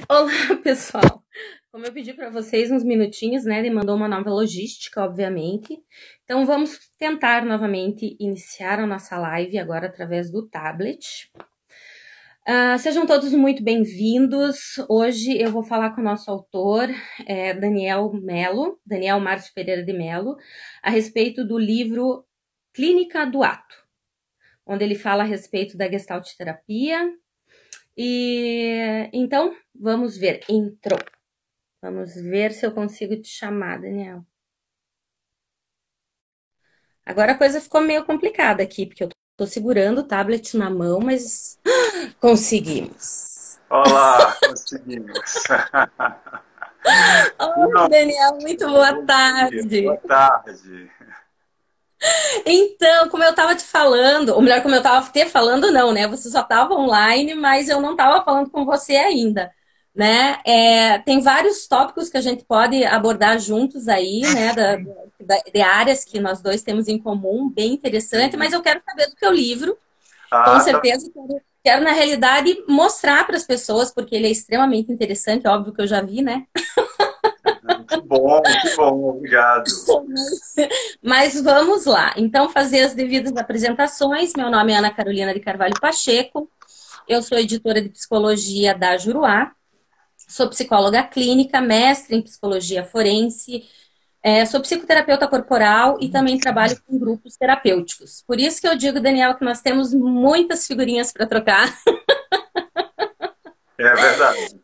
Olá, pessoal! Como eu pedi para vocês uns minutinhos, né? Ele mandou uma nova logística, obviamente. Então, vamos tentar novamente iniciar a nossa live agora através do tablet. Sejam todos muito bem-vindos. Hoje eu vou falar com o nosso autor, Daniel Márcio Pereira de Melo, a respeito do livro Clínica do Ato, onde ele fala a respeito da Gestalt terapia. E então, vamos ver. Entrou. Vamos ver se eu consigo te chamar, Daniel. Agora a coisa ficou meio complicada aqui, porque eu tô segurando o tablet na mão, mas conseguimos. Olá, conseguimos. Oi, Daniel, muito boa tarde. Boa tarde. Então, como eu tava te falando, ou melhor, como eu tava te falando, não, né? Você só tava online, mas eu não tava falando com você ainda, né? Tem vários tópicos que a gente pode abordar juntos aí, né? De áreas que nós dois temos em comum, bem interessante, mas Sim. eu quero saber do teu livro, com Ah, tá. certeza. Quero, na realidade, mostrar para as pessoas, porque ele é extremamente interessante, óbvio que eu já vi, né? Que bom, obrigado. Mas vamos lá. Então, fazer as devidas apresentações. Meu nome é Ana Carolina de Carvalho Pacheco. Eu sou editora de psicologia da Juruá. Sou psicóloga clínica, mestre em psicologia forense. Sou psicoterapeuta corporal e também trabalho com grupos terapêuticos. Por isso que eu digo, Daniel, que nós temos muitas figurinhas para trocar. É verdade.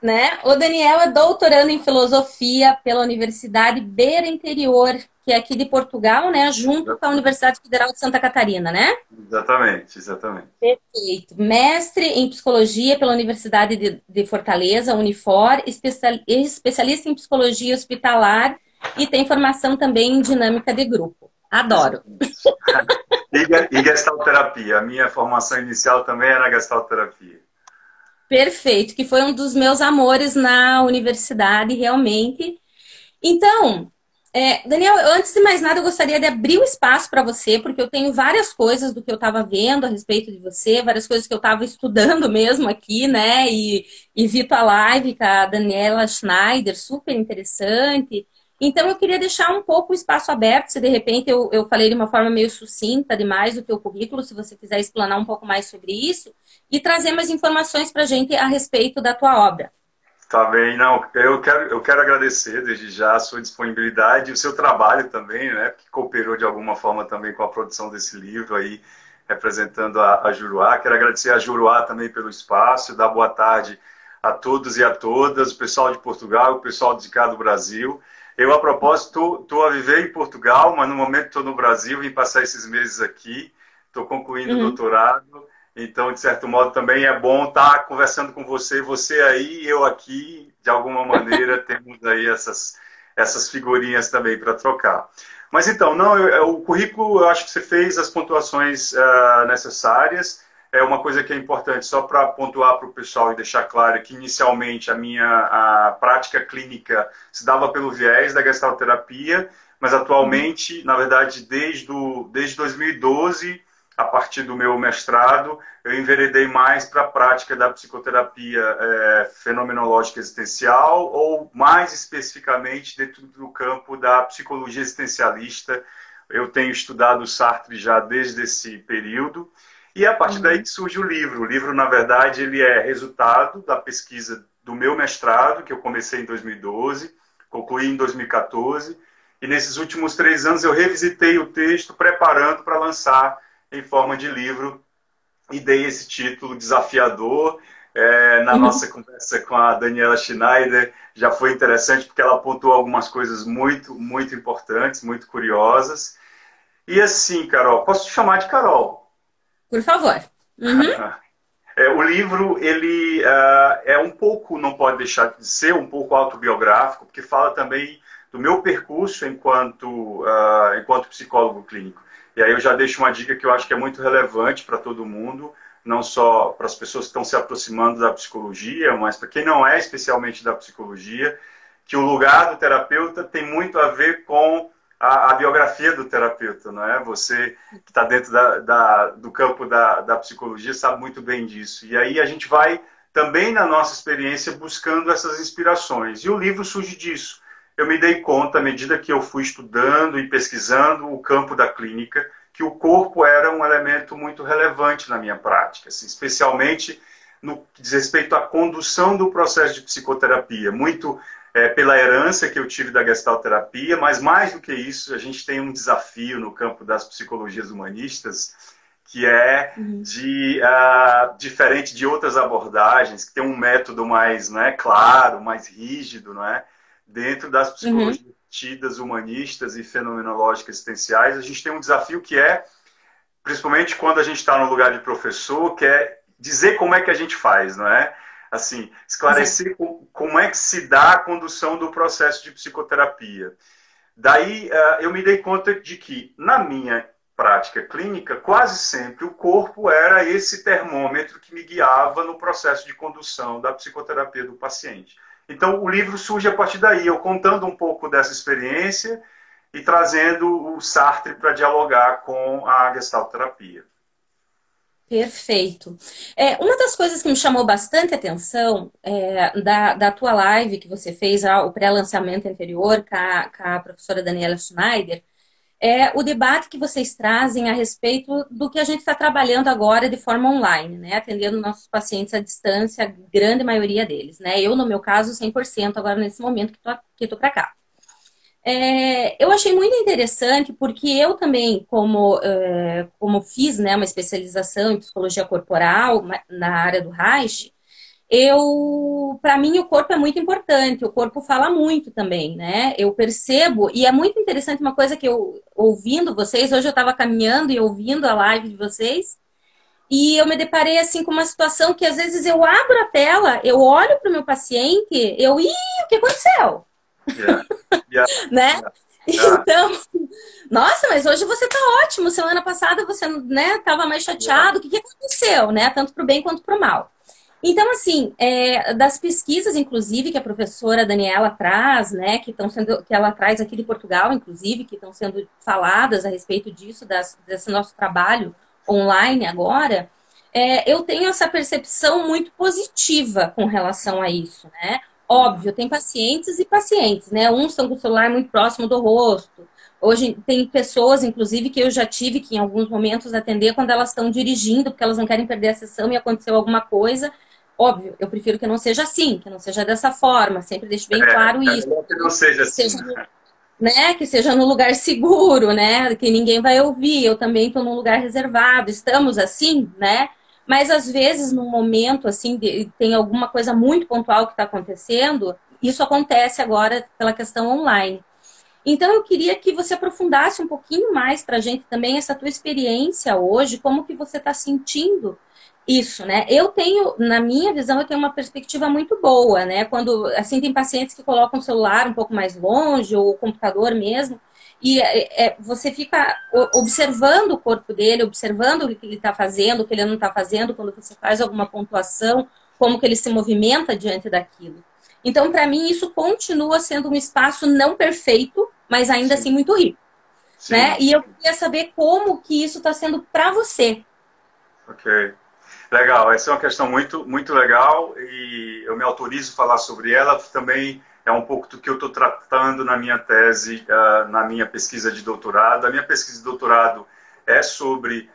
Né? O Daniel é doutorando em filosofia pela Universidade Beira Interior, que é aqui de Portugal, né? Junto com a Universidade Federal de Santa Catarina, né? Exatamente, exatamente. Perfeito. Mestre em psicologia pela Universidade de Fortaleza, Unifor, especialista em psicologia hospitalar e tem formação também em dinâmica de grupo. Adoro. Exatamente. E gestalterapia. A minha formação inicial também era gestalterapia. Perfeito, que foi um dos meus amores na universidade, realmente. Então, Daniel, antes de mais nada, eu gostaria de abrir o espaço para você, porque eu tenho várias coisas do que eu estava vendo a respeito de você, várias coisas que eu estava estudando mesmo aqui, né? E vi tua live com a Daniela Schneider, super interessante. Então, eu queria deixar um pouco o espaço aberto, se de repente eu falei de uma forma meio sucinta demais do teu currículo, se você quiser explanar um pouco mais sobre isso, e trazer mais informações para a gente a respeito da tua obra. Tá bem, não, eu quero agradecer desde já a sua disponibilidade e o seu trabalho também, né, que cooperou de alguma forma também com a produção desse livro aí, representando a Juruá. Quero agradecer a Juruá também pelo espaço, dar boa tarde a todos e a todas, o pessoal de Portugal, o pessoal de cá do Brasil. Eu, a propósito, estou a viver em Portugal, mas no momento estou no Brasil, vim passar esses meses aqui, estou concluindo o Uhum. doutorado. Então, de certo modo, também é bom estar conversando com você, você aí, eu aqui, de alguma maneira, temos aí essas figurinhas também para trocar. Mas então, não, o currículo, eu acho que você fez as pontuações necessárias. É uma coisa que é importante, só para pontuar para o pessoal e deixar claro que, inicialmente, a prática clínica se dava pelo viés da gestalterapia, mas Uhum. atualmente, na verdade, desde 2012, a partir do meu mestrado, eu enveredei mais para a prática da psicoterapia fenomenológica existencial, ou mais especificamente dentro do campo da psicologia existencialista. Eu tenho estudado Sartre já desde esse período, e é a partir daí Uhum. que surge o livro. O livro, na verdade, ele é resultado da pesquisa do meu mestrado, que eu comecei em 2012, concluí em 2014, e nesses últimos 3 anos eu revisitei o texto, preparando para lançar em forma de livro, e dei esse título desafiador. Na Uhum. nossa conversa com a Daniela Schneider, já foi interessante, porque ela pontuou algumas coisas muito, muito importantes, muito curiosas. E assim, Carol, posso te chamar de Carol? Por favor. Uhum. O livro, ele é um pouco, não pode deixar de ser, um pouco autobiográfico, porque fala também do meu percurso enquanto psicólogo clínico. E aí eu já deixo uma dica que eu acho que é muito relevante para todo mundo, não só para as pessoas que estão se aproximando da psicologia, mas para quem não é especialmente da psicologia, que o lugar do terapeuta tem muito a ver com a biografia do terapeuta, não é? Você que está dentro do campo da psicologia sabe muito bem disso. E aí a gente vai também na nossa experiência buscando essas inspirações. E o livro surge disso. Eu me dei conta, à medida que eu fui estudando e pesquisando o campo da clínica, que o corpo era um elemento muito relevante na minha prática, assim, especialmente no que diz respeito à condução do processo de psicoterapia, muito pela herança que eu tive da gestalterapia, mas mais do que isso, a gente tem um desafio no campo das psicologias humanistas, que é diferente de outras abordagens, que tem um método mais, né, claro, mais rígido, não é? Dentro das psicologias tidas humanistas e fenomenológicas existenciais, a gente tem um desafio que é, principalmente quando a gente está no lugar de professor, que é dizer como é que a gente faz, não é? Assim, esclarecer como é que se dá a condução do processo de psicoterapia. Daí, eu me dei conta de que, na minha prática clínica, quase sempre o corpo era esse termômetro que me guiava no processo de condução da psicoterapia do paciente. Então, o livro surge a partir daí, eu contando um pouco dessa experiência e trazendo o Sartre para dialogar com a gestalterapia. Perfeito. Uma das coisas que me chamou bastante atenção da tua live que você fez, o pré-lançamento anterior com a professora Daniela Schneider, é o debate que vocês trazem a respeito do que a gente está trabalhando agora de forma online, né? Atendendo nossos pacientes à distância, a grande maioria deles, né? Eu, no meu caso, 100% agora nesse momento que tô para cá. Eu achei muito interessante porque eu também, como fiz, né, uma especialização em psicologia corporal na área do Reich, para mim o corpo é muito importante, o corpo fala muito também, né? Eu percebo, e é muito interessante uma coisa que eu, ouvindo vocês, hoje eu estava caminhando e ouvindo a live de vocês, e eu me deparei assim com uma situação que às vezes eu abro a tela, eu olho para o meu paciente, o que aconteceu? Né? Então, nossa, mas hoje você tá ótimo, semana passada você, né, tava mais chateado, o que aconteceu, né? Tanto pro bem quanto pro mal. Então, assim, das pesquisas, inclusive, que a professora Daniela traz, né, que ela traz aqui de Portugal, inclusive, que estão sendo faladas a respeito disso, desse nosso trabalho online agora, eu tenho essa percepção muito positiva com relação a isso, né? Óbvio, tem pacientes e pacientes, né? Uns estão com o celular muito próximo do rosto. Hoje tem pessoas, inclusive, que eu já tive que em alguns momentos atender quando elas estão dirigindo, porque elas não querem perder a sessão e aconteceu alguma coisa. Óbvio, eu prefiro que não seja assim, que não seja dessa forma. Sempre deixo bem claro isso. Que não seja assim. Né? Que seja no lugar seguro, né? Que ninguém vai ouvir. Eu também estou num lugar reservado. Estamos assim, né? Mas às vezes, num momento assim, tem alguma coisa muito pontual que está acontecendo, isso acontece agora pela questão online. Então eu queria que você aprofundasse um pouquinho mais para a gente também essa tua experiência hoje, como que você está sentindo isso, né? Eu tenho, na minha visão, eu tenho uma perspectiva muito boa, né? Quando, assim, tem pacientes que colocam o celular um pouco mais longe, ou o computador mesmo, e você fica observando o corpo dele, observando o que ele está fazendo, o que ele não está fazendo, quando você faz alguma pontuação, como que ele se movimenta diante daquilo. Então, para mim, isso continua sendo um espaço não perfeito, mas ainda assim muito rico. Né? E eu queria saber como que isso está sendo para você. Ok. Legal, essa é uma questão muito, muito legal e eu me autorizo a falar sobre ela. Também é um pouco do que eu estou tratando na minha tese, na minha pesquisa de doutorado. A minha pesquisa de doutorado é sobre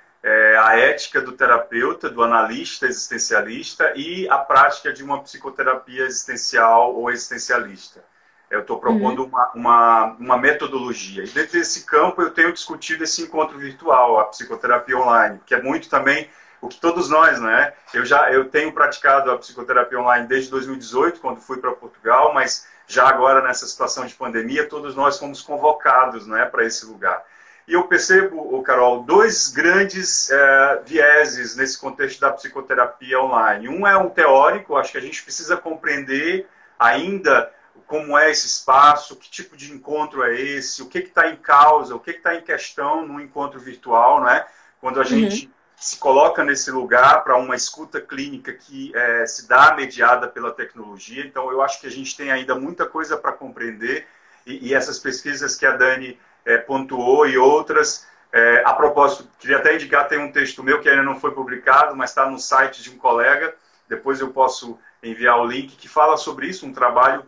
a ética do terapeuta, do analista existencialista e a prática de uma psicoterapia existencial ou existencialista. Eu estou propondo uma metodologia. E dentro desse campo eu tenho discutido esse encontro virtual, a psicoterapia online, que é muito também o que todos nós, né? Eu tenho praticado a psicoterapia online desde 2018, quando fui para Portugal, mas já agora nessa situação de pandemia, todos nós fomos convocados, né, para esse lugar. E eu percebo, Carol, dois grandes vieses nesse contexto da psicoterapia online. Um é um teórico, acho que a gente precisa compreender ainda como é esse espaço, que tipo de encontro é esse, o que está em causa, o que está em questão no encontro virtual, né? Quando a gente se coloca nesse lugar para uma escuta clínica que se dá mediada pela tecnologia. Então, eu acho que a gente tem ainda muita coisa para compreender e essas pesquisas que a Dani pontuou e outras. A propósito, queria até indicar, tem um texto meu que ainda não foi publicado, mas está no site de um colega, depois eu posso enviar o link, que fala sobre isso, um trabalho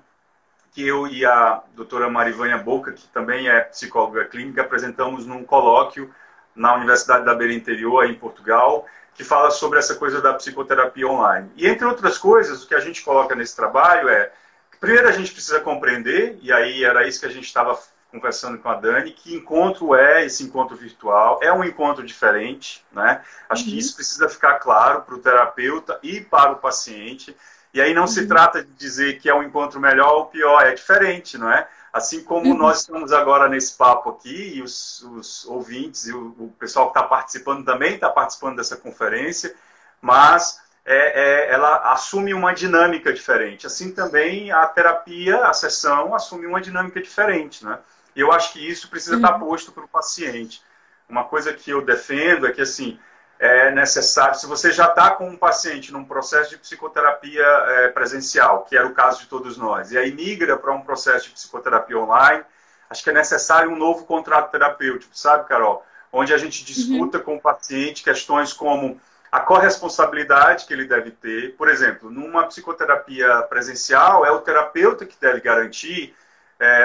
que eu e a doutora Marivânia Boca, que também é psicóloga clínica, apresentamos num colóquio na Universidade da Beira Interior, aí em Portugal, que fala sobre essa coisa da psicoterapia online. E, entre outras coisas, o que a gente coloca nesse trabalho é, primeiro a gente precisa compreender, e aí era isso que a gente estava conversando com a Dani, que encontro é esse encontro virtual, é um encontro diferente, né? Acho que isso precisa ficar claro para o terapeuta e para o paciente. E aí não se trata de dizer que é um encontro melhor ou pior, é diferente, não é? Assim como nós estamos agora nesse papo aqui, e os ouvintes e o pessoal que está participando também está participando dessa conferência, mas ela assume uma dinâmica diferente. Assim também a terapia, a sessão, assume uma dinâmica diferente, né? E eu acho que isso precisa estar posto para o paciente. Uma coisa que eu defendo é que, assim, é necessário, se você já está com um paciente num processo de psicoterapia presencial, que era o caso de todos nós, e aí migra para um processo de psicoterapia online, acho que é necessário um novo contrato terapêutico, sabe, Carol? Onde a gente discuta com o paciente questões como a corresponsabilidade que ele deve ter. Por exemplo, numa psicoterapia presencial, é o terapeuta que deve garantir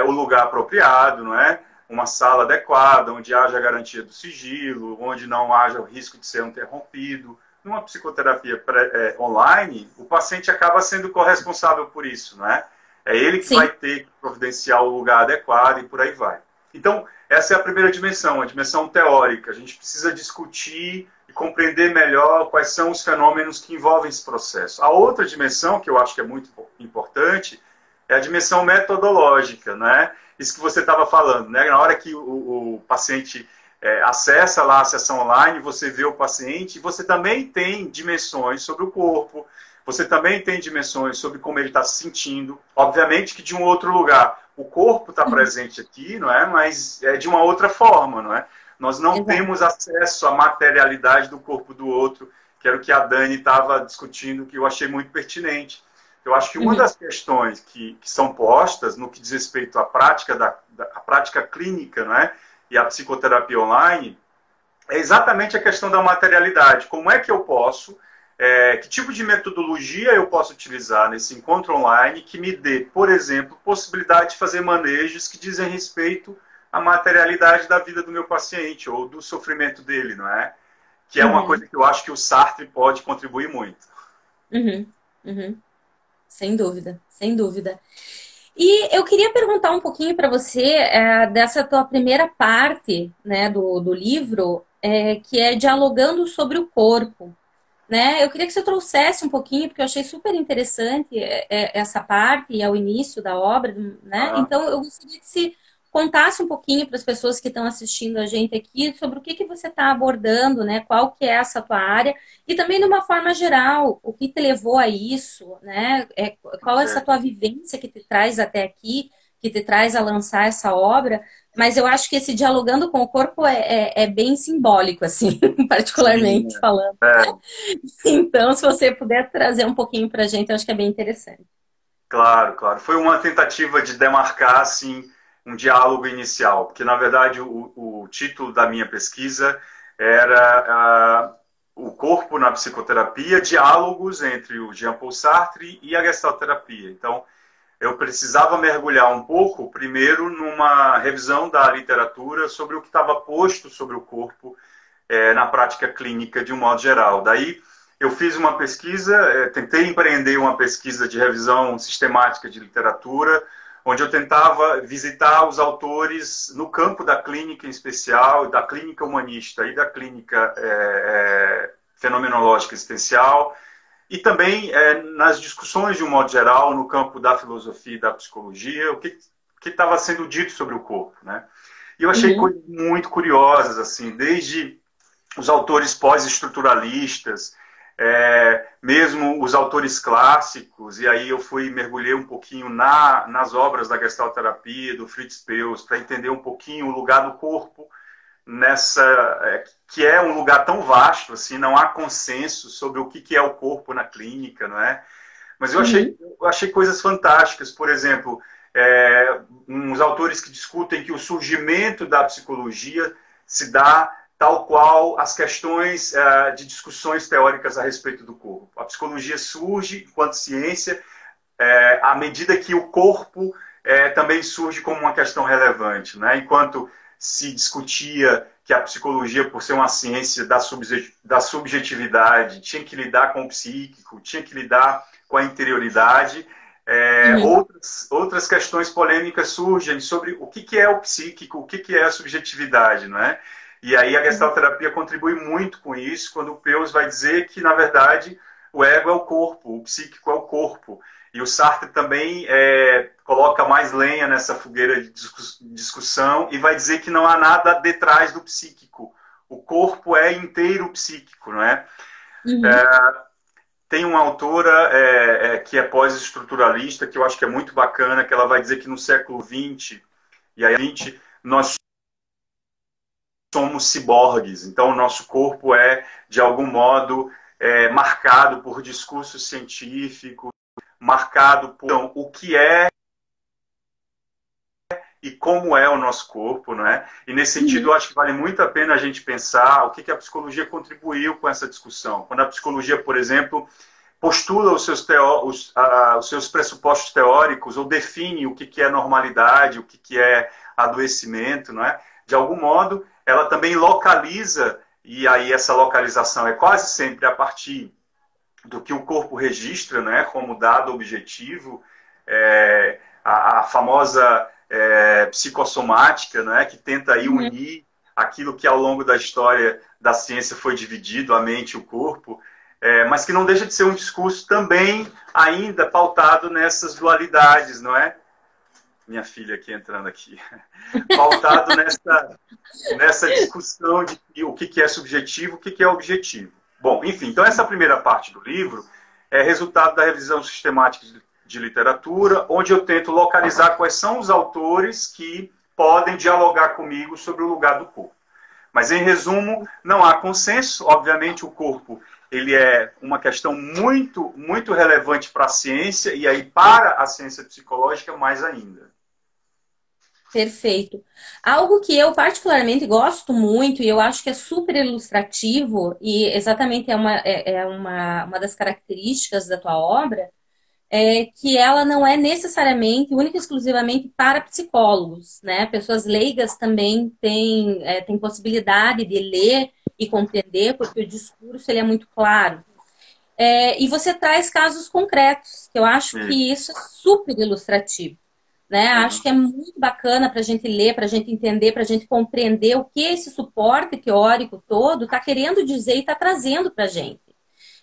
o lugar apropriado, não é? Uma sala adequada, onde haja a garantia do sigilo, onde não haja o risco de ser interrompido. Numa psicoterapia online, o paciente acaba sendo corresponsável por isso, não é? É ele que vai ter que providenciar o lugar adequado e por aí vai. Então, essa é a primeira dimensão, a dimensão teórica. A gente precisa discutir e compreender melhor quais são os fenômenos que envolvem esse processo. A outra dimensão, que eu acho que é muito importante, é a dimensão metodológica, né? Isso que você estava falando, né? Na hora que o paciente acessa lá a sessão online, você vê o paciente, você também tem dimensões sobre o corpo, você também tem dimensões sobre como ele está se sentindo. Obviamente que de um outro lugar. O corpo está presente aqui, não é? Mas é de uma outra forma, não é? Nós não temos acesso à materialidade do corpo do outro, que era o que a Dani estava discutindo, que eu achei muito pertinente. Eu acho que uma das questões que são postas no que diz respeito à prática, à prática clínica, não é? E à psicoterapia online é exatamente a questão da materialidade. Como é que eu posso, que tipo de metodologia eu posso utilizar nesse encontro online que me dê, por exemplo, possibilidade de fazer manejos que dizem respeito à materialidade da vida do meu paciente ou do sofrimento dele, não é? Que é uma coisa que eu acho que o Sartre pode contribuir muito. Sem dúvida, sem dúvida. E eu queria perguntar um pouquinho para você dessa tua primeira parte, né, do livro, que é dialogando sobre o corpo, né? Eu queria que você trouxesse um pouquinho, porque eu achei super interessante essa parte e ao início da obra, né? Então eu gostaria que se contasse um pouquinho para as pessoas que estão assistindo a gente aqui sobre o que você está abordando, né? Qual que é essa tua área e também de uma forma geral, o que te levou a isso, né? Qual é essa tua vivência que te traz até aqui, que te traz a lançar essa obra? Mas eu acho que esse dialogando com o corpo é bem simbólico, assim, particularmente falando. Então, se você puder trazer um pouquinho para a gente, eu acho que é bem interessante. Claro, claro. Foi uma tentativa de demarcar, assim, um diálogo inicial, porque, na verdade, o título da minha pesquisa era O Corpo na Psicoterapia, diálogos entre o Jean-Paul Sartre e a gestalterapia. Então, eu precisava mergulhar um pouco, primeiro, numa revisão da literatura sobre o que estava posto sobre o corpo na prática clínica de um modo geral. Daí, eu fiz uma pesquisa, tentei empreender uma pesquisa de revisão sistemática de literatura, onde eu tentava visitar os autores no campo da clínica em especial, da clínica humanista e da clínica fenomenológica existencial, e também nas discussões de um modo geral, no campo da filosofia e da psicologia, o que estava sendo dito sobre o corpo, né? E eu achei coisas muito curiosas, assim, desde os autores pós-estruturalistas, mesmo os autores clássicos, e aí eu mergulhei um pouquinho nas obras da gestalterapia, do Fritz Perls, para entender um pouquinho o lugar do corpo que é um lugar tão vasto, assim, não há consenso sobre o que é o corpo na clínica, não é? Mas eu achei coisas fantásticas, por exemplo, uns autores que discutem que o surgimento da psicologia se dá tal qual as questões de discussões teóricas a respeito do corpo. A psicologia surge enquanto ciência à medida que o corpo também surge como uma questão relevante, né? Enquanto se discutia que a psicologia, por ser uma ciência da subjetividade, tinha que lidar com o psíquico, tinha que lidar com a interioridade, outras questões polêmicas surgem sobre o que é o psíquico, o que é a subjetividade, não é? E aí a gestalterapia contribui muito com isso, quando o Peirce vai dizer que, na verdade, o ego é o corpo, o psíquico é o corpo. E o Sartre também coloca mais lenha nessa fogueira de discussão e vai dizer que não há nada detrás do psíquico. O corpo é inteiro psíquico, não é? Tem uma autora que é pós-estruturalista, que eu acho que é muito bacana, que ela vai dizer que no século XX, nós somos ciborgues. Então, o nosso corpo de algum modo, marcado por discursos científicos, marcado por o que é e como é o nosso corpo, não é? E nesse sentido, eu acho que vale muito a pena a gente pensar o que a psicologia contribuiu com essa discussão. Quando a psicologia, por exemplo, postula os seus pressupostos teóricos ou define o que é normalidade, o que é adoecimento, não é? De algum modo, ela também localiza, e aí essa localização é quase sempre a partir do que o corpo registra, né, como dado objetivo, a famosa psicossomática, né, que tenta aí unir aquilo que ao longo da história da ciência foi dividido, a mente e o corpo, mas que não deixa de ser um discurso também ainda pautado nessas dualidades, não é? Minha filha aqui entrando aqui. Pautado nessa discussão de o que é subjetivo, o que é objetivo. Bom, enfim, então essa primeira parte do livro é resultado da revisão sistemática de literatura, onde eu tento localizar quais são os autores que podem dialogar comigo sobre o lugar do corpo. Mas, em resumo, não há consenso. Obviamente, o corpo ele é uma questão muito, muito relevante para a ciência, e aí para a ciência psicológica mais ainda. Perfeito. Algo que eu particularmente gosto muito e eu acho que é super ilustrativo e exatamente uma das características da tua obra é que ela não é necessariamente, única e exclusivamente para psicólogos, né? Pessoas leigas também têm possibilidade de ler e compreender, porque o discurso ele é muito claro. E você traz casos concretos, que eu acho que isso é super ilustrativo. Né? Acho que é muito bacana para a gente ler, para a gente entender, para a gente compreender o que esse suporte teórico todo está querendo dizer e está trazendo para a gente.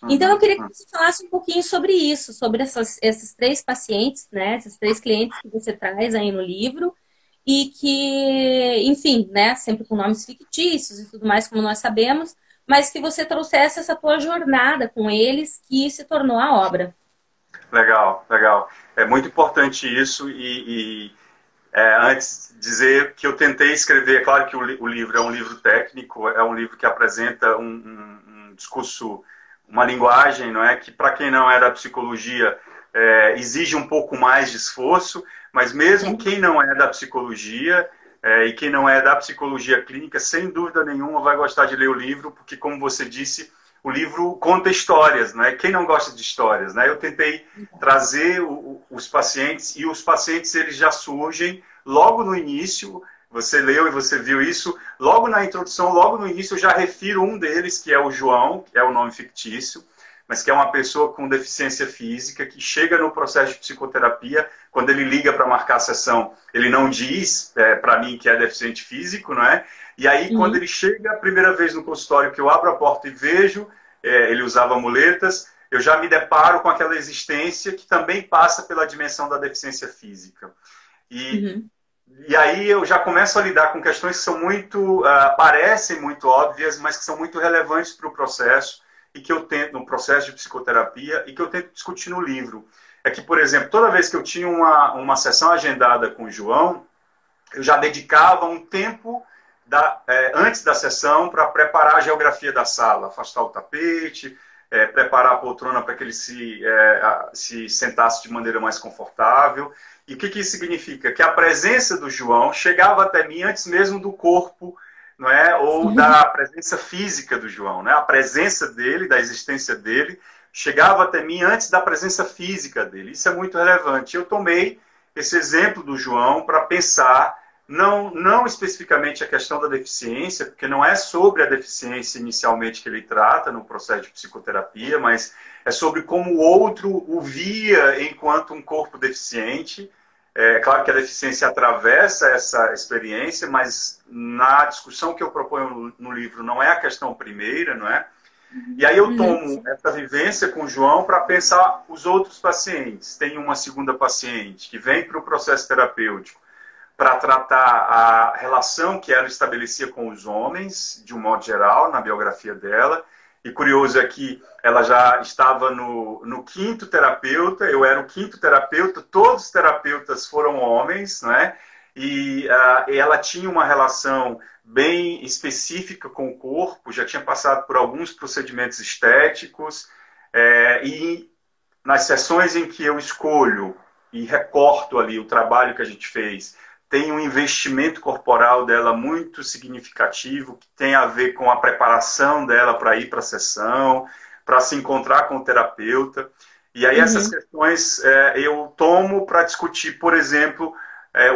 Então, eu queria que você falasse um pouquinho sobre isso, sobre esses 3 pacientes, né? Esses 3 clientes que você traz aí no livro e que, enfim, né? Sempre com nomes fictícios e tudo mais, como nós sabemos, mas que você trouxesse essa tua jornada com eles que se tornou a obra. Legal, legal. É muito importante isso antes dizer que eu tentei escrever, é claro que o livro é um livro técnico, é um livro que apresenta um discurso, uma linguagem, não é, que para quem não é da psicologia exige um pouco mais de esforço, mas mesmo quem não é da psicologia e quem não é da psicologia clínica, sem dúvida nenhuma vai gostar de ler o livro, porque como você disse, o livro conta histórias, né? Quem não gosta de histórias, né? Eu tentei trazer os pacientes, e os pacientes eles já surgem logo no início. Você leu e você viu isso. Logo na introdução, logo no início, eu já refiro um deles, que é o João, que é o nome fictício, mas que é uma pessoa com deficiência física, que chega no processo de psicoterapia, quando ele liga para marcar a sessão, ele não diz para mim que é deficiente físico, não é? E aí, quando ele chega a primeira vez no consultório, que eu abro a porta e vejo, ele usava muletas, eu já me deparo com aquela existência que também passa pela dimensão da deficiência física. E aí eu já começo a lidar com questões que são parecem muito óbvias, mas que são muito relevantes para o processo, e que eu tento, no processo de psicoterapia, e que eu tento discutir no livro. É que, por exemplo, toda vez que eu tinha uma sessão agendada com o João, eu já dedicava um tempo antes da sessão para preparar a geografia da sala, afastar o tapete, preparar a poltrona para que ele se sentasse de maneira mais confortável. E o que isso significa? Que a presença do João chegava até mim antes mesmo do corpo não é? Ou da presença física do João, né? A presença dele, da existência dele, chegava até mim antes da presença física dele. Isso é muito relevante. Eu tomei esse exemplo do João para pensar, não especificamente a questão da deficiência, porque não é sobre a deficiência inicialmente que ele trata no processo de psicoterapia, mas é sobre como o outro o via enquanto um corpo deficiente. É claro que a deficiência atravessa essa experiência, mas na discussão que eu proponho no livro não é a questão primeira, não é? E aí eu tomo essa vivência com o João para pensar os outros pacientes. Tem uma segunda paciente que vem para o processo terapêutico para tratar a relação que ela estabelecia com os homens, de um modo geral, na biografia dela. E curioso é que ela já estava no quinto terapeuta, eu era o quinto terapeuta, todos os terapeutas foram homens, né? E ela tinha uma relação bem específica com o corpo, já tinha passado por alguns procedimentos estéticos, e nas sessões em que eu escolho e recorto ali o trabalho que a gente fez, tem um investimento corporal dela muito significativo, que tem a ver com a preparação dela para ir para a sessão, para se encontrar com o terapeuta. E aí essas questões eu tomo para discutir, por exemplo,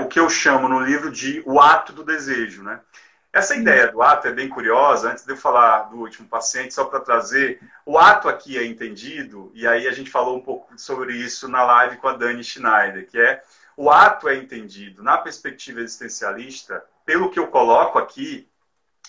o que eu chamo no livro de o ato do desejo, né? Essa ideia do ato é bem curiosa. Antes de eu falar do último paciente, só para trazer, o ato aqui é entendido, e aí a gente falou um pouco sobre isso na live com a Dani Schneider, que é o ato é entendido, na perspectiva existencialista, pelo que eu coloco aqui,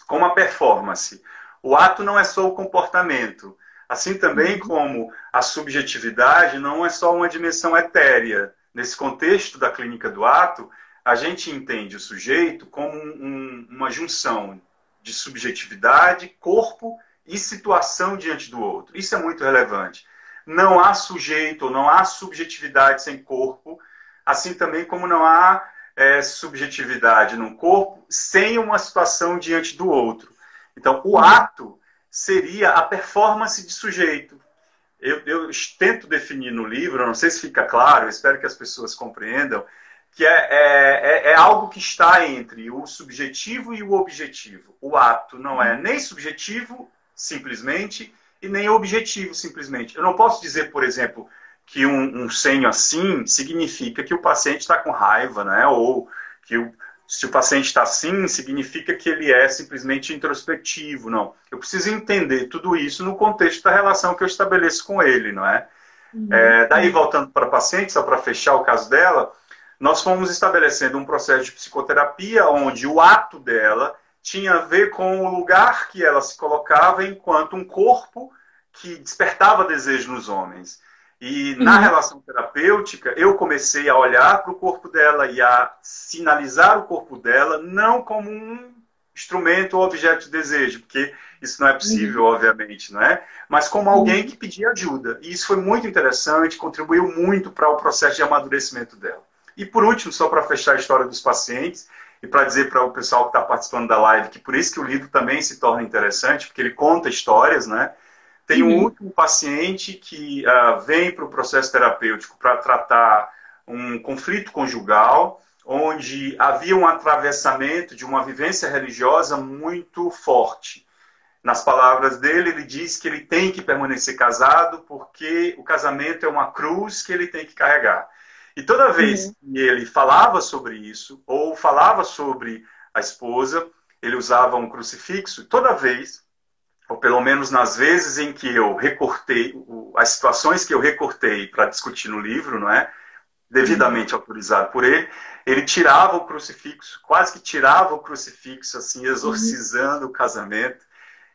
como a performance. O ato não é só o comportamento, assim também como a subjetividade não é só uma dimensão etérea. Nesse contexto da clínica do ato, a gente entende o sujeito como uma junção de subjetividade, corpo e situação diante do outro. Isso é muito relevante. Não há sujeito, não há subjetividade sem corpo, assim também como não há subjetividade no corpo sem uma situação diante do outro. Então, o ato seria a performance de sujeito. Eu tento definir no livro, não sei se fica claro, eu espero que as pessoas compreendam, que é algo que está entre o subjetivo e o objetivo. O ato não é nem subjetivo, simplesmente, e nem objetivo, simplesmente. Eu não posso dizer, por exemplo, que um senho assim significa que o paciente está com raiva, né? Ou que se o paciente está assim, significa que ele é simplesmente introspectivo. Não. Eu preciso entender tudo isso no contexto da relação que eu estabeleço com ele, não é? Daí, voltando para a paciente, só para fechar o caso dela, nós fomos estabelecendo um processo de psicoterapia onde o ato dela tinha a ver com o lugar que ela se colocava enquanto um corpo que despertava desejo nos homens. E na relação terapêutica, eu comecei a olhar para o corpo dela e a sinalizar o corpo dela não como um instrumento ou objeto de desejo, porque isso não é possível, obviamente, não é? Mas como alguém que pedia ajuda. E isso foi muito interessante, contribuiu muito para o processo de amadurecimento dela. E por último, só para fechar a história dos pacientes, e para dizer para o pessoal que está participando da live que por isso que o livro também se torna interessante, porque ele conta histórias, né? Tem um último paciente que vem para o processo terapêutico para tratar um conflito conjugal, onde havia um atravessamento de uma vivência religiosa muito forte. Nas palavras dele, ele diz que ele tem que permanecer casado porque o casamento é uma cruz que ele tem que carregar. E toda vez que ele falava sobre isso, ou falava sobre a esposa, ele usava um crucifixo, toda vez, ou pelo menos nas vezes em que eu recortei, as situações que eu recortei para discutir no livro, não é? Devidamente autorizado por ele, ele tirava o crucifixo, quase que tirava o crucifixo, assim, exorcizando o casamento,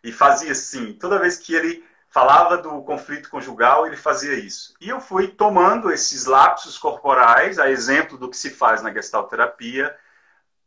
e fazia assim, toda vez que ele falava do conflito conjugal, ele fazia isso. E eu fui tomando esses lapsos corporais, a exemplo do que se faz na gestalterapia,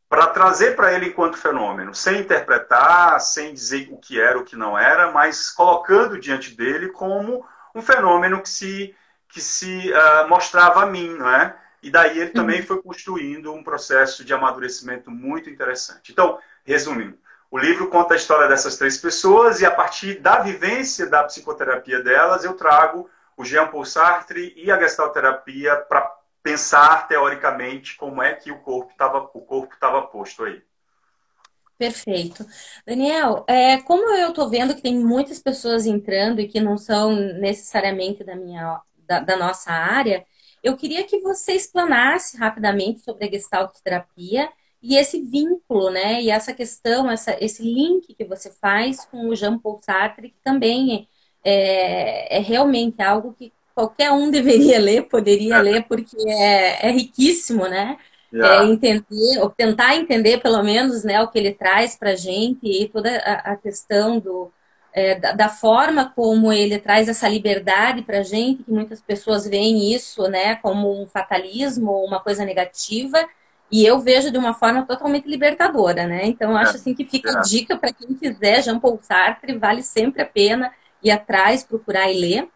para trazer para ele enquanto fenômeno, sem interpretar, sem dizer o que era, o que não era, mas colocando diante dele como um fenômeno que se mostrava a mim, não é? E daí ele também foi construindo um processo de amadurecimento muito interessante. Então, resumindo, o livro conta a história dessas três pessoas e a partir da vivência da psicoterapia delas, eu trago o Jean-Paul Sartre e a gestalterapia para pensar teoricamente como é que o corpo estava posto aí. Perfeito. Daniel, como eu estou vendo que tem muitas pessoas entrando e que não são necessariamente da nossa área, eu queria que você explanasse rapidamente sobre a Gestalt terapia e esse vínculo, né? E essa questão, esse link que você faz com o Jean-Paul Sartre, que também é realmente algo que qualquer um deveria ler, poderia ler, porque é riquíssimo, né? Yeah. Entender, ou tentar entender pelo menos, né, o que ele traz para a gente e toda a questão da forma como ele traz essa liberdade para a gente, que muitas pessoas veem isso, né, como um fatalismo ou uma coisa negativa, e eu vejo de uma forma totalmente libertadora, né? Então, eu acho assim que fica a Yeah. dica para quem quiser, Jean-Paul Sartre, vale sempre a pena ir atrás, procurar e ler.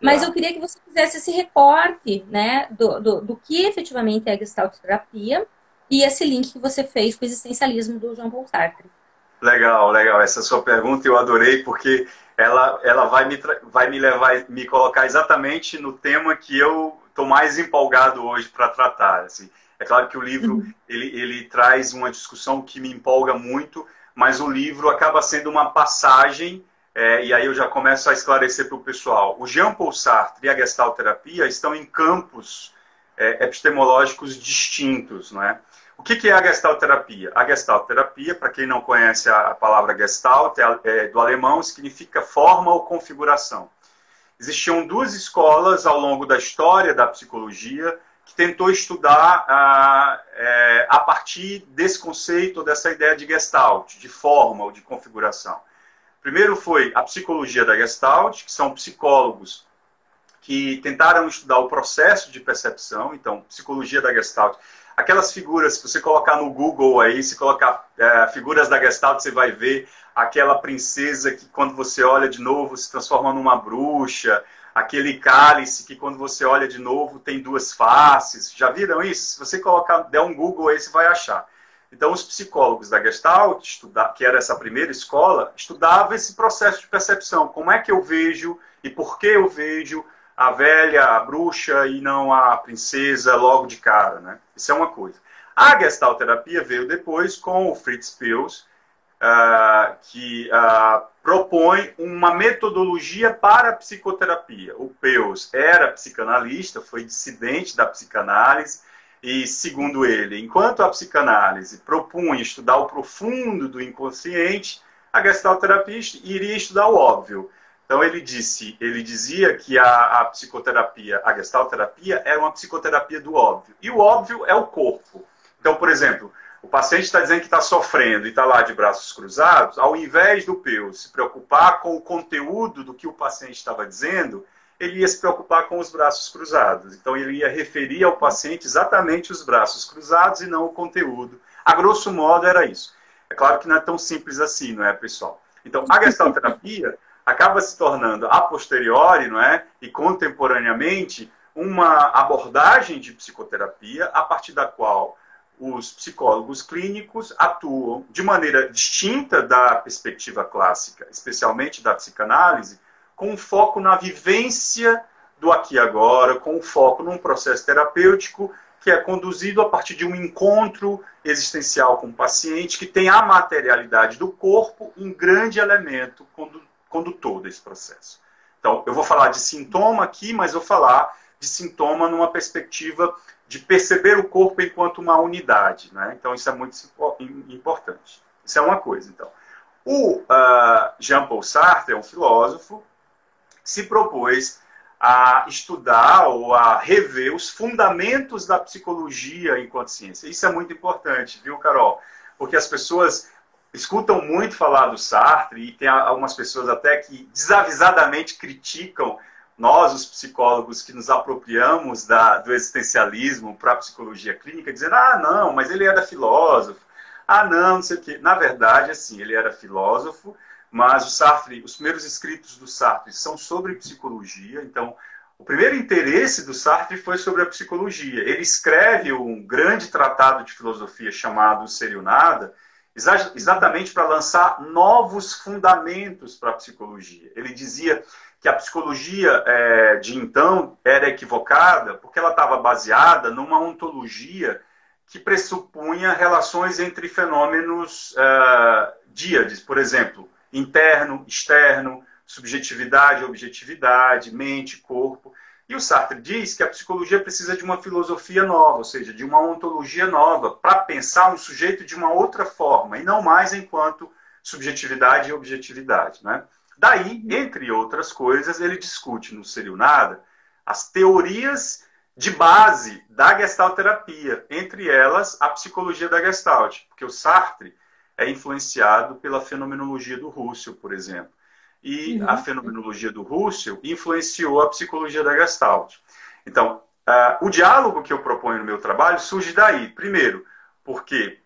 Mas Yeah. eu queria que você fizesse esse recorte, né, do que efetivamente é a Gestalt terapia e esse link que você fez com o existencialismo do Jean Paul Sartre. Legal, legal. Essa sua pergunta eu adorei porque ela vai me levar, me colocar exatamente no tema que eu estou mais empolgado hoje para tratar. Assim. É claro que o livro Uhum. ele traz uma discussão que me empolga muito, mas o livro acaba sendo uma passagem, e aí eu já começo a esclarecer para o pessoal. O Jean Paul Sartre e a Gestalt terapia estão em campos epistemológicos distintos, não é? O que é a Gestalt terapia? A Gestalt terapia, para quem não conhece a palavra Gestalt, do alemão, significa forma ou configuração. Existiam duas escolas ao longo da história da psicologia que tentou estudar a partir desse conceito, dessa ideia de Gestalt, de forma ou de configuração. Primeiro foi a psicologia da Gestalt, que são psicólogos que tentaram estudar o processo de percepção, então, psicologia da Gestalt. Aquelas figuras, se você colocar no Google aí, se colocar figuras da Gestalt, você vai ver aquela princesa que quando você olha de novo se transforma numa bruxa, aquele cálice que quando você olha de novo tem duas faces. Já viram isso? Se você colocar, der um Google aí, você vai achar. Então, os psicólogos da Gestalt, que era essa primeira escola, estudavam esse processo de percepção. Como é que eu vejo e por que eu vejo a velha, a bruxa e não a princesa logo de cara, né? Isso é uma coisa. A Gestalt terapia veio depois com o Fritz Perls, que propõe uma metodologia para a psicoterapia. O Perls era psicanalista, foi dissidente da psicanálise, e, segundo ele, enquanto a psicanálise propunha estudar o profundo do inconsciente, a Gestalt terapia iria estudar o óbvio. Então ele dizia que a psicoterapia, a Gestalt terapia, era uma psicoterapia do óbvio. E o óbvio é o corpo. Então, por exemplo, o paciente está dizendo que está sofrendo e está lá de braços cruzados, ao invés do Perls se preocupar com o conteúdo do que o paciente estava dizendo, ele ia se preocupar com os braços cruzados. Então ele ia referir ao paciente exatamente os braços cruzados e não o conteúdo. A grosso modo era isso. É claro que não é tão simples assim, não é, pessoal? Então, a Gestalt terapia acaba se tornando, a posteriori, não é? E contemporaneamente, uma abordagem de psicoterapia a partir da qual os psicólogos clínicos atuam de maneira distinta da perspectiva clássica, especialmente da psicanálise, com foco na vivência do aqui e agora, com foco num processo terapêutico que é conduzido a partir de um encontro existencial com o paciente, que tem a materialidade do corpo em grande elemento condutor desse processo. Então, eu vou falar de sintoma aqui, mas vou falar de sintoma numa perspectiva de perceber o corpo enquanto uma unidade, né? Então, isso é muito importante. Isso é uma coisa, então. O Jean-Paul Sartre é um filósofo que se propôs a estudar ou a rever os fundamentos da psicologia enquanto ciência. Isso é muito importante, viu, Carol? Porque as pessoas escutam muito falar do Sartre e tem algumas pessoas até que desavisadamente criticam nós, os psicólogos, que nos apropriamos do existencialismo para a psicologia clínica, dizendo, não, mas ele era filósofo, não sei o quê. Na verdade, assim, ele era filósofo, mas o Sartre, os primeiros escritos do Sartre são sobre psicologia, então o primeiro interesse do Sartre foi sobre a psicologia. Ele escreve um grande tratado de filosofia chamado Ser e o Nada, exatamente para lançar novos fundamentos para a psicologia. Ele dizia que a psicologia de então era equivocada porque ela estava baseada numa ontologia que pressupunha relações entre fenômenos díades, por exemplo, interno, externo, subjetividade, objetividade, mente, corpo. E o Sartre diz que a psicologia precisa de uma filosofia nova, ou seja, de uma ontologia nova, para pensar um sujeito de uma outra forma, e não mais enquanto subjetividade e objetividade, né? Daí, entre outras coisas, ele discute no Seria o Nada as teorias de base da gestalterapia, entre elas a psicologia da Gestalt, porque o Sartre é influenciado pela fenomenologia do Husserl, por exemplo. E a fenomenologia do Husserl influenciou a psicologia da Gestalt. Então, o diálogo que eu proponho no meu trabalho surge daí. Primeiro, porque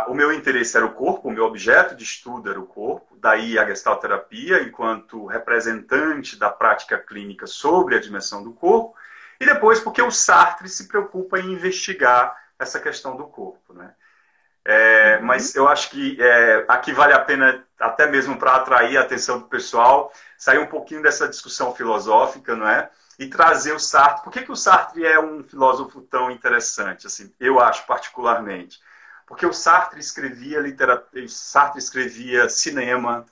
o meu interesse era o corpo, o meu objeto de estudo era o corpo, daí a gestalterapia enquanto representante da prática clínica sobre a dimensão do corpo, e depois porque o Sartre se preocupa em investigar essa questão do corpo, né? Mas eu acho que aqui vale a pena, até mesmo para atrair a atenção do pessoal, sair um pouquinho dessa discussão filosófica, não é? E trazer o Sartre. Por que o Sartre é um filósofo tão interessante, assim, eu acho particularmente? Porque o Sartre escrevia literatura, Sartre escrevia cinema.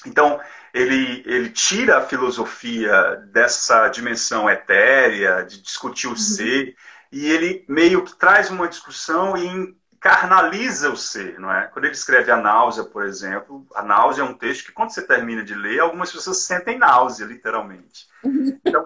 Então, ele tira a filosofia dessa dimensão etérea, de discutir o ser, e ele meio que traz uma discussão e carnaliza o ser, não é? Quando ele escreve A Náusea, por exemplo, A Náusea é um texto que, quando você termina de ler, algumas pessoas sentem náusea, literalmente. Então,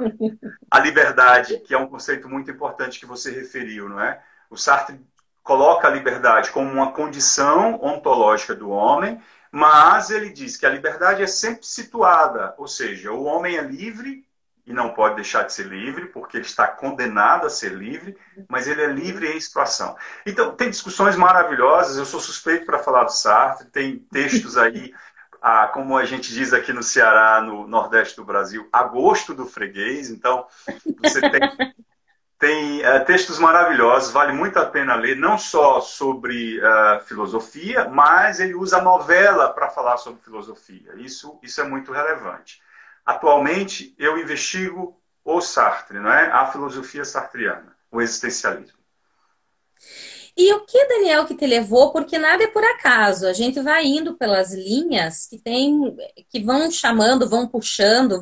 a liberdade, que é um conceito muito importante que você referiu, não é? O Sartre coloca a liberdade como uma condição ontológica do homem, mas ele diz que a liberdade é sempre situada, ou seja, o homem é livre e não pode deixar de ser livre, porque ele está condenado a ser livre, mas ele é livre em situação. Então, tem discussões maravilhosas, eu sou suspeito para falar do Sartre, tem textos aí, como a gente diz aqui no Ceará, no Nordeste do Brasil, a gosto do freguês, então você tem textos maravilhosos, vale muito a pena ler, não só sobre filosofia, mas ele usa a novela para falar sobre filosofia. Isso é muito relevante. Atualmente, eu investigo o Sartre, não é? A filosofia sartriana, o existencialismo. E o que, Daniel, que te levou? Porque nada é por acaso. A gente vai indo pelas linhas que vão chamando, vão puxando,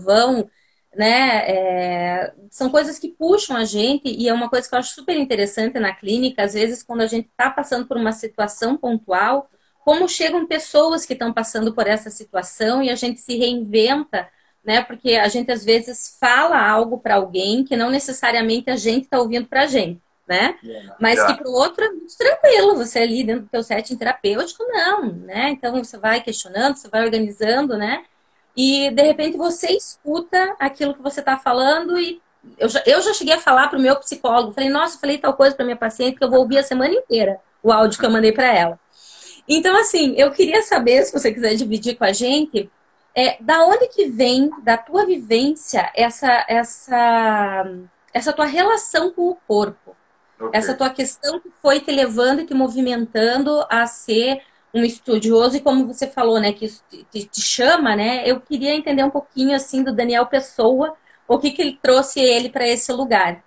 né? São coisas que puxam a gente e é uma coisa que eu acho super interessante na clínica. Às vezes, quando a gente está passando por uma situação pontual, como chegam pessoas que estão passando por essa situação e a gente se reinventa, né? Porque a gente às vezes fala algo para alguém que não necessariamente a gente está ouvindo para a gente, né? Mas que para o outro é muito tranquilo, você ali dentro do teu setting terapêutico, não, né? Então você vai questionando, você vai organizando, né? E de repente você escuta aquilo que você está falando e eu já cheguei a falar para o meu psicólogo, falei, nossa, eu falei tal coisa para minha paciente que eu vou ouvir a semana inteira o áudio que eu mandei para ela. Então, assim, eu queria saber, se você quiser dividir com a gente, da onde que vem, da tua vivência, essa tua relação com o corpo? Okay. Essa tua questão que foi te levando e te movimentando a ser um estudioso, e como você falou, né, que isso te chama, né? Eu queria entender um pouquinho, assim, do Daniel Pessoa, o que ele trouxe ele para esse lugar.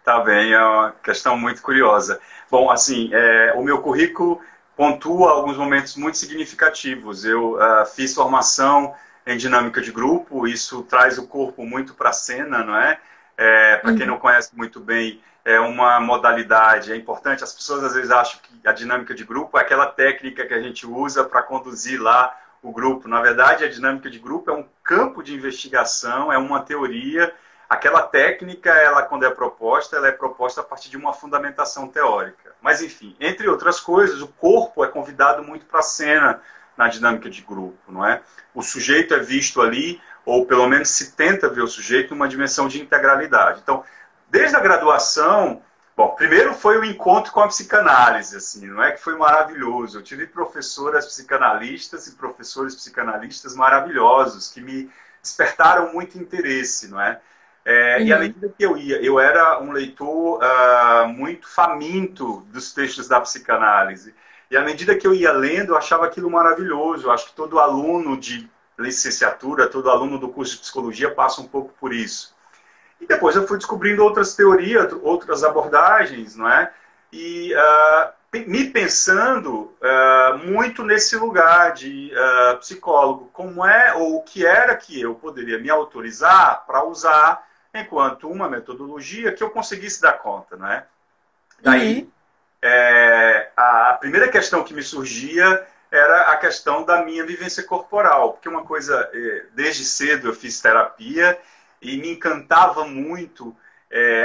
Tá bem, é uma questão muito curiosa. Bom, assim, o meu currículo pontua alguns momentos muito significativos. Eu fiz formação em dinâmica de grupo, isso traz o corpo muito para a cena, não é? Para quem não conhece muito bem, é uma modalidade, é importante, as pessoas às vezes acham que a dinâmica de grupo é aquela técnica que a gente usa para conduzir lá o grupo. Na verdade, a dinâmica de grupo é um campo de investigação, é uma teoria. Aquela técnica, quando é proposta, ela é proposta a partir de uma fundamentação teórica. Mas, enfim, entre outras coisas, o corpo é convidado muito para a cena na dinâmica de grupo, não é? O sujeito é visto ali, ou pelo menos se tenta ver o sujeito numa dimensão de integralidade. Então, desde a graduação, bom, primeiro foi o encontro com a psicanálise, assim, não é que foi maravilhoso. Eu tive professoras psicanalistas e professores psicanalistas maravilhosos que me despertaram muito interesse, não é? E à medida que eu ia, eu era um leitor muito faminto dos textos da psicanálise. E à medida que eu ia lendo, eu achava aquilo maravilhoso. Eu acho que todo aluno de licenciatura, todo aluno do curso de psicologia passa um pouco por isso. E depois eu fui descobrindo outras teorias, outras abordagens, não é? e me pensando muito nesse lugar de psicólogo, como é ou o que era que eu poderia me autorizar para usar enquanto uma metodologia que eu conseguisse dar conta, né? Daí, Uhum. a primeira questão que me surgia era a questão da minha vivência corporal, porque uma coisa, desde cedo eu fiz terapia e me encantava muito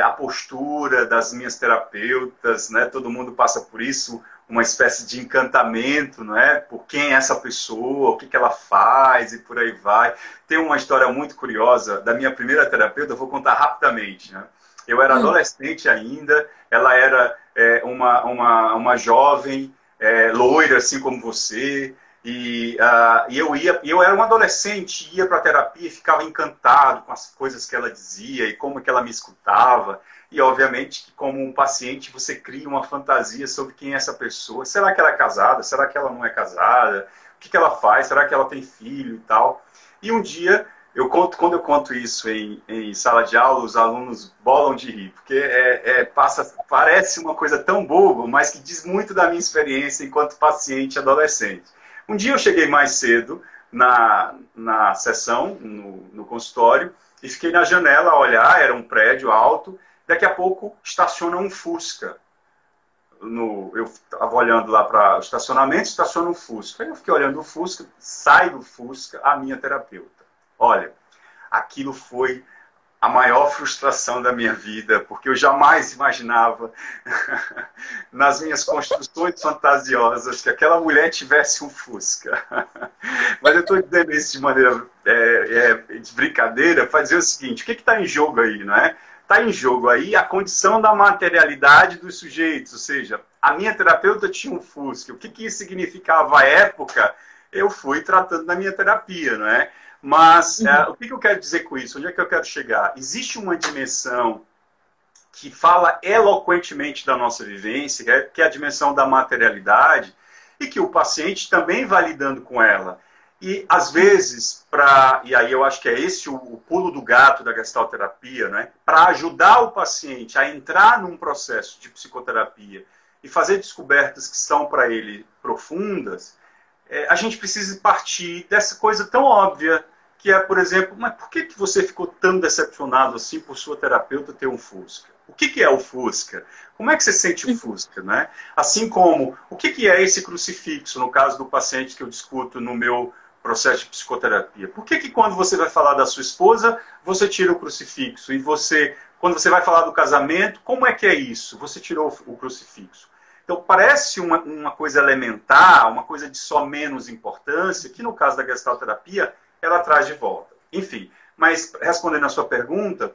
a postura das minhas terapeutas, né? Todo mundo passa por isso, uma espécie de encantamento, não é? Por quem é essa pessoa, o que que ela faz e por aí vai. Tem uma história muito curiosa da minha primeira terapeuta, eu vou contar rapidamente, né? Eu era Uhum. adolescente ainda, ela era uma jovem, loira, assim como você, eu era um adolescente, ia para a terapia e ficava encantado com as coisas que ela dizia e como que ela me escutava. E, obviamente, que como um paciente, você cria uma fantasia sobre quem é essa pessoa. Será que ela é casada? Será que ela não é casada? O que que ela faz? Será que ela tem filho e tal? E um dia, quando eu conto isso em sala de aula, os alunos bolam de rir, porque parece uma coisa tão boba, mas que diz muito da minha experiência enquanto paciente adolescente. Um dia eu cheguei mais cedo na sessão, no consultório, e fiquei na janela a olhar, era um prédio alto, daqui a pouco estaciona um Fusca. Eu estava olhando lá para o estacionamento, estaciona um Fusca. Aí eu fiquei olhando o Fusca, sai do Fusca a minha terapeuta. Olha, aquilo foi a maior frustração da minha vida, porque eu jamais imaginava, nas minhas construções fantasiosas, que aquela mulher tivesse um Fusca. Mas eu estou dizendo isso de maneira de brincadeira, para dizer o seguinte, o que está em jogo aí, não é? Está em jogo aí a condição da materialidade dos sujeitos, ou seja, a minha terapeuta tinha um Fusca. O que, que isso significava à época? Eu fui tratando na minha terapia, não é? Mas Uhum. o que eu quero dizer com isso? Onde é que eu quero chegar? Existe uma dimensão que fala eloquentemente da nossa vivência, que é a dimensão da materialidade, e que o paciente também vai lidando com ela. E, às vezes, e aí eu acho que é esse o pulo do gato da gestalterapia, né? Para ajudar o paciente a entrar num processo de psicoterapia e fazer descobertas que são para ele profundas, a gente precisa partir dessa coisa tão óbvia que é, por exemplo, mas por que você ficou tão decepcionado assim por sua terapeuta ter um Fusca? O que é o Fusca? Como é que você sente o Fusca, né? Assim como, o que é esse crucifixo, no caso do paciente que eu discuto no meu processo de psicoterapia? Por que quando você vai falar da sua esposa, você tira o crucifixo? E quando você vai falar do casamento, como é que é isso? Você tirou o crucifixo. Então, parece uma coisa elementar, uma coisa de só menos importância, que no caso da gestalterapia, ela traz de volta. Enfim, mas respondendo a sua pergunta,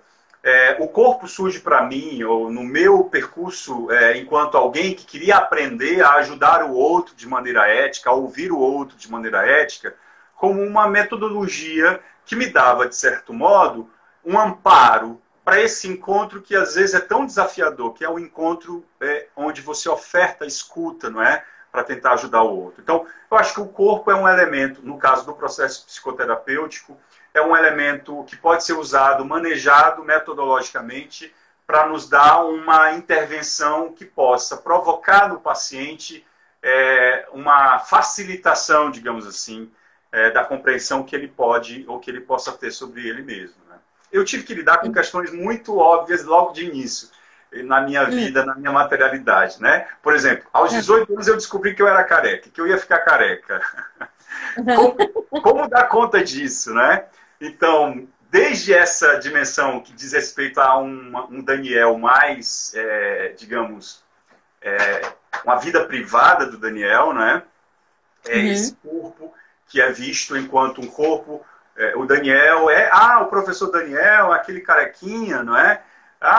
o corpo surge para mim, ou no meu percurso, enquanto alguém que queria aprender a ajudar o outro de maneira ética, a ouvir o outro de maneira ética, como uma metodologia que me dava, de certo modo, um amparo para esse encontro que às vezes é tão desafiador, que é um encontro onde você oferta escuta, não é? Para tentar ajudar o outro. Então, eu acho que o corpo é um elemento, no caso do processo psicoterapêutico, é um elemento que pode ser usado, manejado metodologicamente, para nos dar uma intervenção que possa provocar no paciente uma facilitação, digamos assim, da compreensão que ele pode ou que ele possa ter sobre ele mesmo. Né? Eu tive que lidar com questões muito óbvias logo de início na minha Uhum. vida, na minha materialidade, né? Por exemplo, aos 18 anos eu descobri que eu era careca, que eu ia ficar careca. Como dar conta disso, né? Então, desde essa dimensão que diz respeito a um Daniel mais, digamos, uma vida privada do Daniel, né? Esse Uhum. corpo que é visto enquanto um corpo. O Daniel o professor Daniel, aquele carequinha, não é?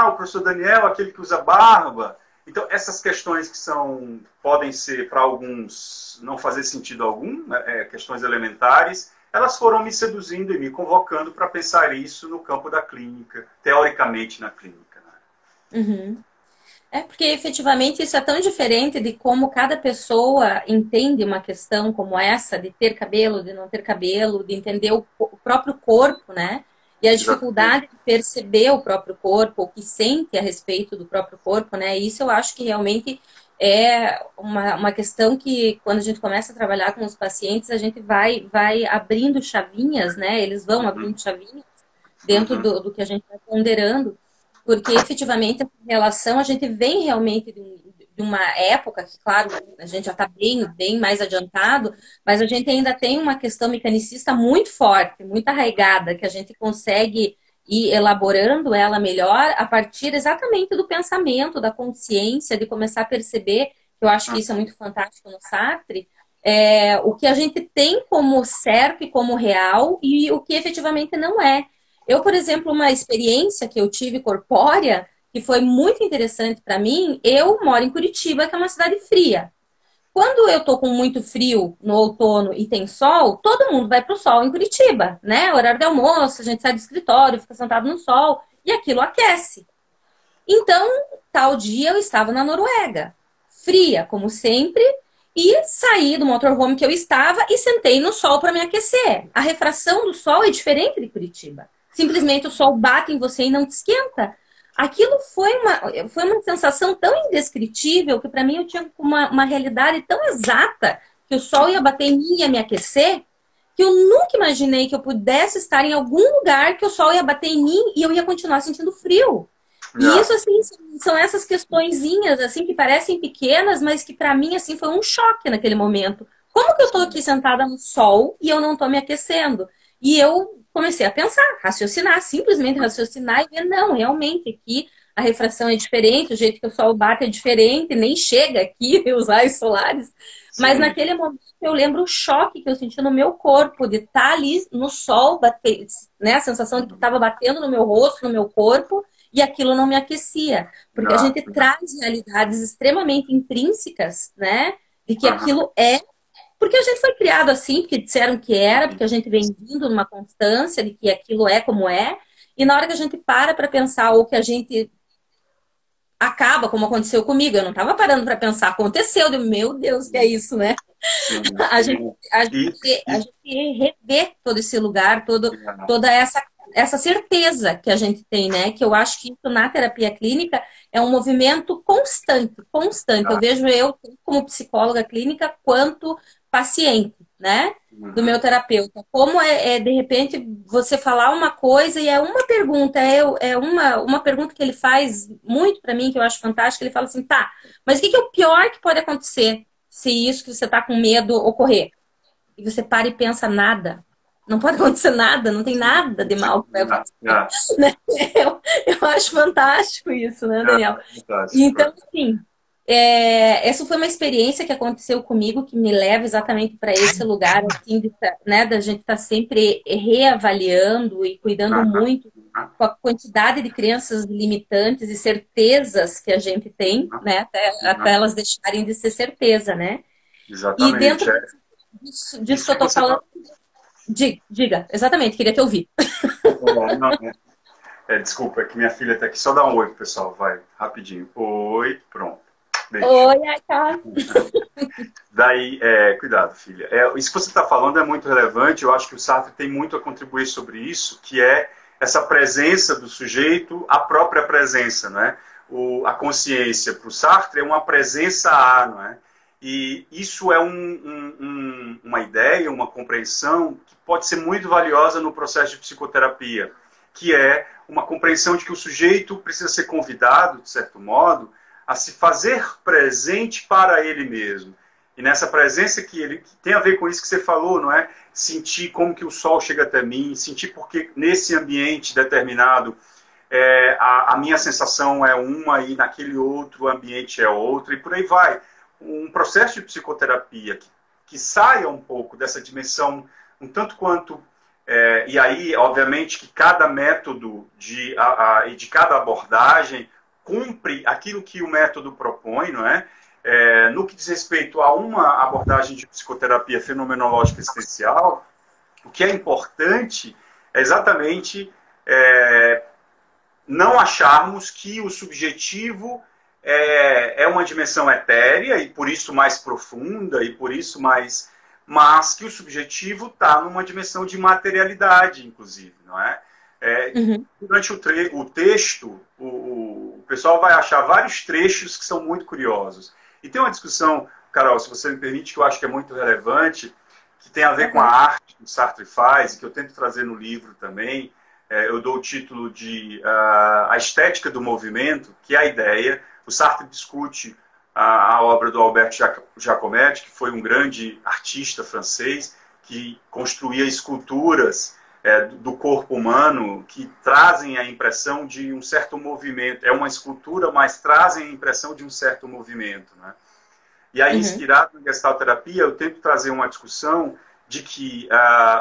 O professor Daniel, aquele que usa barba. Então, essas questões que podem ser, para alguns, não fazer sentido algum, né? Questões elementares, elas foram me seduzindo e me convocando para pensar isso no campo da clínica, teoricamente na clínica. Né? Uhum. É porque efetivamente isso é tão diferente de como cada pessoa entende uma questão como essa, de ter cabelo, de não ter cabelo, de entender o próprio corpo, né? E a Exatamente. dificuldade de perceber o próprio corpo, o que sente a respeito do próprio corpo, né? Isso eu acho que realmente é uma questão que, quando a gente começa a trabalhar com os pacientes, a gente vai abrindo chavinhas, né? Eles vão Uhum, abrindo chavinhas dentro uhum, do que a gente vai ponderando, porque efetivamente essa relação a gente vem realmente de uma época que, claro, a gente já está bem mais adiantado, mas a gente ainda tem uma questão mecanicista muito forte, muito arraigada, que a gente consegue ir elaborando ela melhor a partir exatamente do pensamento, da consciência, de começar a perceber, que eu acho que isso é uhum. muito fantástico no Sartre, o que a gente tem como certo e como real e o que efetivamente não é. Eu, por exemplo, uma experiência que eu tive corpórea, que foi muito interessante para mim, eu moro em Curitiba, que é uma cidade fria. Quando eu tô com muito frio no outono e tem sol, todo mundo vai pro sol em Curitiba, né? Horário de almoço, a gente sai do escritório, fica sentado no sol e aquilo aquece. Então, tal dia eu estava na Noruega, fria, como sempre, e saí do motorhome que eu estava e sentei no sol para me aquecer. A refração do sol é diferente de Curitiba. Simplesmente o sol bate em você e não te esquenta. Aquilo foi uma sensação tão indescritível que para mim eu tinha uma realidade tão exata que o sol ia bater em mim e ia me aquecer, que eu nunca imaginei que eu pudesse estar em algum lugar que o sol ia bater em mim e eu ia continuar sentindo frio. E isso, Yeah. assim, são essas questõezinhas, assim, que parecem pequenas, mas que para mim, assim, foi um choque naquele momento. Como que eu tô aqui sentada no sol e eu não tô me aquecendo? E eu comecei a pensar, raciocinar, simplesmente raciocinar e ver, não, realmente aqui a refração é diferente, o jeito que o sol bate é diferente, nem chega aqui os raios solares. Mas Sim. naquele momento eu lembro o choque que eu senti no meu corpo de estar ali no sol, bater, né, a sensação de que estava batendo no meu rosto, no meu corpo, e aquilo não me aquecia, porque a Yeah. gente traz realidades extremamente intrínsecas, né, de que Aham. aquilo é, porque a gente foi criado assim, porque disseram que era, porque a gente vem vindo numa constância de que aquilo é como é, e na hora que a gente para pensar ou que a gente acaba, como aconteceu comigo, eu não estava parando para pensar, aconteceu, de meu Deus, que é isso, né? Sim. A gente, Sim. a E, gente, a e, gente rever todo esse lugar, yeah. toda essa certeza que a gente tem, né? Que eu acho que isso na terapia clínica é um movimento constante, constante. Eu Yeah. vejo eu como psicóloga clínica quanto paciente, né? Do meu Uhum. terapeuta. Como de repente, você falar uma coisa e é uma pergunta, uma pergunta que ele faz muito para mim, que eu acho fantástica. Ele fala assim, tá, mas o que é o pior que pode acontecer se isso que você está com medo ocorrer? E você para e pensa nada. Não pode acontecer nada, não tem Sim. nada de mal que vai Yeah. acontecer. Yeah. Né? Eu acho fantástico isso, né, Yeah. Daniel? Fantástico. Então, assim, essa foi uma experiência que aconteceu comigo que me leva exatamente para esse lugar, assim, né, da gente estar sempre reavaliando e cuidando Aham. muito com a quantidade de crenças limitantes e certezas que a gente tem, Aham. né, até Aham. elas deixarem de ser certeza, né? E Exatamente. dentro É. disso que Isso eu que tô você está. falando, diga, exatamente, queria te ouvir. Não, desculpa, é que minha filha está aqui. Só dá um oi pro pessoal, vai, rapidinho. Oi, pronto. Beijo. Oi, ai, tá. Daí, cuidado, filha. Isso que você está falando é muito relevante. Eu acho que o Sartre tem muito a contribuir sobre isso, que é essa presença do sujeito, a própria presença, não é? A consciência para o Sartre é uma presença a, não é? E isso é uma ideia, uma compreensão que pode ser muito valiosa no processo de psicoterapia, que é uma compreensão de que o sujeito precisa ser convidado, de certo modo, a se fazer presente para ele mesmo. E nessa presença que tem a ver com isso que você falou, não é? Sentir como que o sol chega até mim, sentir porque nesse ambiente determinado a minha sensação é uma e naquele outro ambiente é outra, e por aí vai. Um processo de psicoterapia que saia um pouco dessa dimensão, um tanto quanto. E aí, obviamente, que cada método e de cada abordagem cumpre aquilo que o método propõe, não é? No que diz respeito a uma abordagem de psicoterapia fenomenológica existencial, o que é importante é exatamente não acharmos que o subjetivo é uma dimensão etérea e por isso mais profunda e por isso mais, mas que o subjetivo está numa dimensão de materialidade, inclusive, não é? Uhum. Durante o texto, o pessoal vai achar vários trechos que são muito curiosos. E tem uma discussão, Carol, se você me permite, que eu acho que é muito relevante, que tem a ver com a Uhum. arte que o Sartre faz, e que eu tento trazer no livro também. Eu dou o título de A Estética do Movimento, que é a ideia. O Sartre discute a obra do Albert Giacometti, que foi um grande artista francês, que construía esculturas do corpo humano que trazem a impressão de um certo movimento. É uma escultura, mas trazem a impressão de um certo movimento, né? E aí, Uhum. inspirado na gestalterapia, eu tento trazer uma discussão de que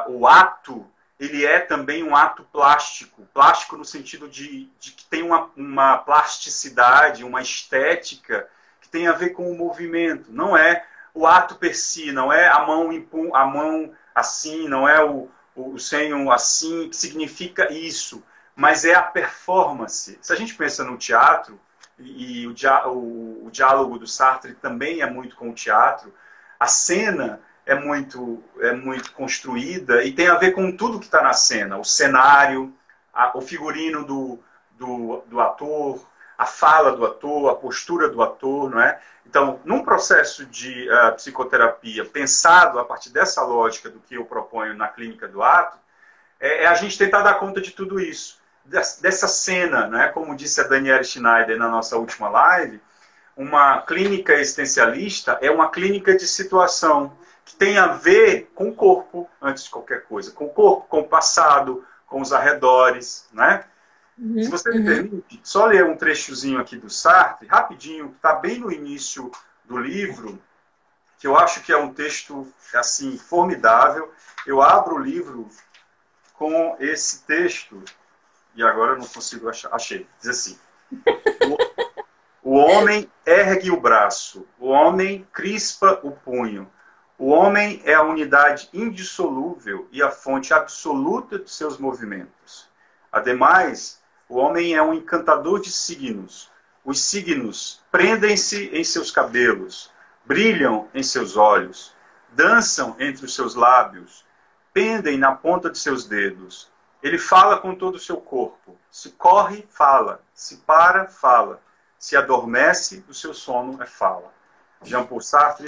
o ato ele é também um ato plástico, plástico no sentido de que tem uma plasticidade, uma estética que tem a ver com o movimento. Não é o ato per si, não é a mão assim, não é o senho assim, que significa isso, mas é a performance. Se a gente pensa no teatro, e o diálogo do Sartre também é muito com o teatro, a cena é muito construída e tem a ver com tudo que está na cena, o cenário, o figurino do ator, a fala do ator, a postura do ator, não é? Então, num processo de psicoterapia pensado a partir dessa lógica do que eu proponho na clínica do ato, a gente tentar dar conta de tudo isso, dessa cena, né? Como disse a Daniela Schneider na nossa última live, uma clínica existencialista é uma clínica de situação que tem a ver com o corpo, antes de qualquer coisa, com o corpo, com o passado, com os arredores, né? Se Uhum. você me Uhum. permite, só ler um trechozinho aqui do Sartre, rapidinho, que está bem no início do livro, que eu acho que é um texto assim formidável. Eu abro o livro com esse texto, e agora eu não consigo achar. Achei. Diz assim: o homem ergue o braço, o homem crispa o punho. O homem é a unidade indissolúvel e a fonte absoluta de seus movimentos. Ademais, o homem é um encantador de signos. Os signos prendem-se em seus cabelos, brilham em seus olhos, dançam entre os seus lábios, pendem na ponta de seus dedos. Ele fala com todo o seu corpo. Se corre, fala. Se para, fala. Se adormece, o seu sono é fala. Jean-Paul Sartre,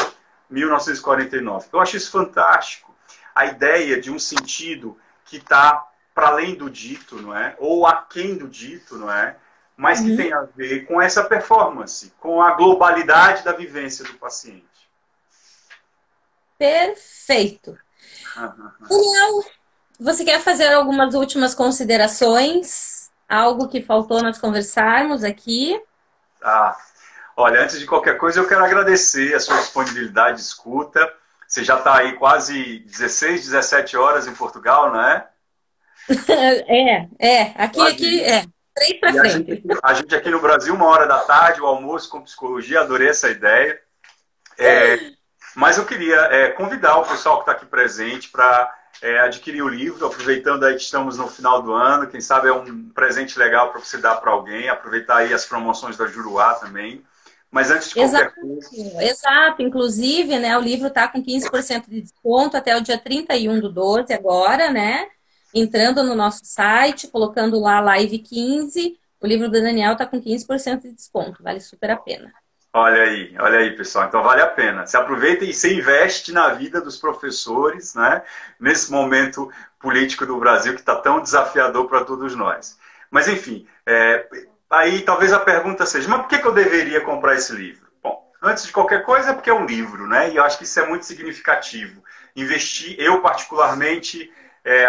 1949. Eu acho isso fantástico. A ideia de um sentido que está para além do dito, não é? Ou aquém do dito, não é? Mas que Uhum. tem a ver com essa performance, com a globalidade da vivência do paciente. Perfeito. Daniel, você quer fazer algumas últimas considerações? Algo que faltou nós conversarmos aqui? Ah, olha, antes de qualquer coisa, eu quero agradecer a sua disponibilidade de escuta. Você já está aí quase 16, 17 horas em Portugal, não é? Aqui Quase isso. 3 para E frente. a gente aqui no Brasil, 1 hora da tarde, o almoço com psicologia, adorei essa ideia. Mas eu queria convidar o pessoal que está aqui presente para adquirir o livro, aproveitando aí que estamos no final do ano, quem sabe é um presente legal para você dar para alguém, aproveitar aí as promoções da Juruá também. Mas antes de Exato, qualquer coisa, exato. Inclusive, né, o livro está com 15% de desconto até o dia 31/12 agora, né? Entrando no nosso site, colocando lá Live 15, o livro do Daniel está com 15% de desconto. Vale super a pena. olha aí, pessoal. Então vale a pena. Se aproveita e se investe na vida dos professores, né? Nesse momento político do Brasil que está tão desafiador para todos nós. Mas enfim, aí talvez a pergunta seja: mas por que eu deveria comprar esse livro? Bom, antes de qualquer coisa, é porque é um livro, né? E eu acho que isso é muito significativo. Investir, eu particularmente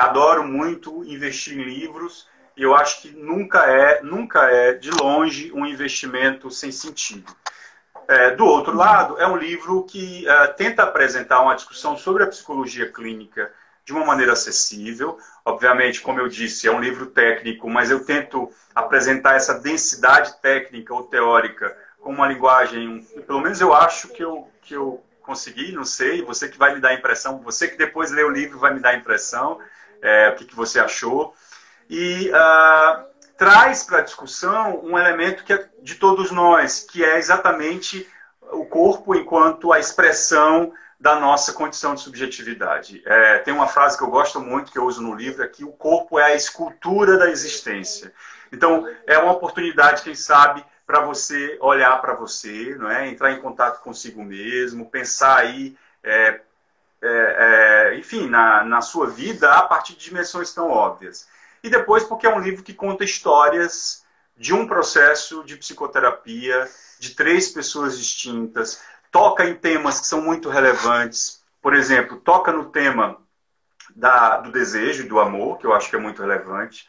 adoro muito investir em livros. E eu acho que nunca é de longe um investimento sem sentido. Do outro lado, é um livro que tenta apresentar uma discussão sobre a psicologia clínica de uma maneira acessível. Obviamente, como eu disse, é um livro técnico, mas eu tento apresentar essa densidade técnica ou teórica com uma linguagem, pelo menos eu acho que eu consegui, não sei, você que vai me dar a impressão, você que depois lê o livro vai me dar a impressão, o que você achou. E traz para a discussão um elemento que é de todos nós, que é exatamente o corpo enquanto a expressão da nossa condição de subjetividade. Tem uma frase que eu gosto muito, que eu uso no livro, é que o corpo é a escultura da existência. Então, é uma oportunidade, quem sabe, para você olhar para você, não é? Entrar em contato consigo mesmo, pensar aí, enfim, na sua vida a partir de dimensões tão óbvias. E depois, porque é um livro que conta histórias de um processo de psicoterapia, de 3 pessoas distintas, toca em temas que são muito relevantes. Por exemplo, toca no tema do desejo e do amor, que eu acho que é muito relevante.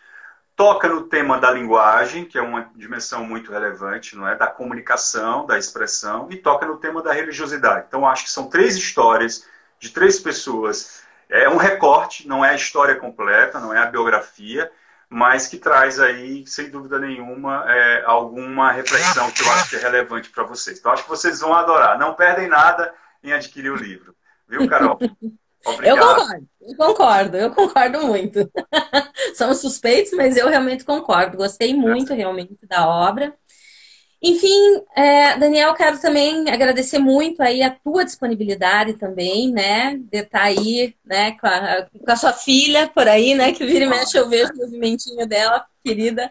Toca no tema da linguagem, que é uma dimensão muito relevante, não é? Da comunicação, da expressão. E toca no tema da religiosidade. Então, eu acho que são 3 histórias de 3 pessoas. É um recorte, não é a história completa, não é a biografia, mas que traz aí, sem dúvida nenhuma, alguma reflexão que eu acho que é relevante para vocês. Então, acho que vocês vão adorar. Não perdem nada em adquirir o livro. Viu, Carol? Obrigado. Eu concordo muito. Somos suspeitos, mas eu realmente concordo. Gostei muito, realmente, da obra. Enfim, Daniel, quero também agradecer muito aí a tua disponibilidade também, né, de estar aí, né, com a sua filha por aí, né, que vira e mexe eu vejo o movimentinho dela, querida,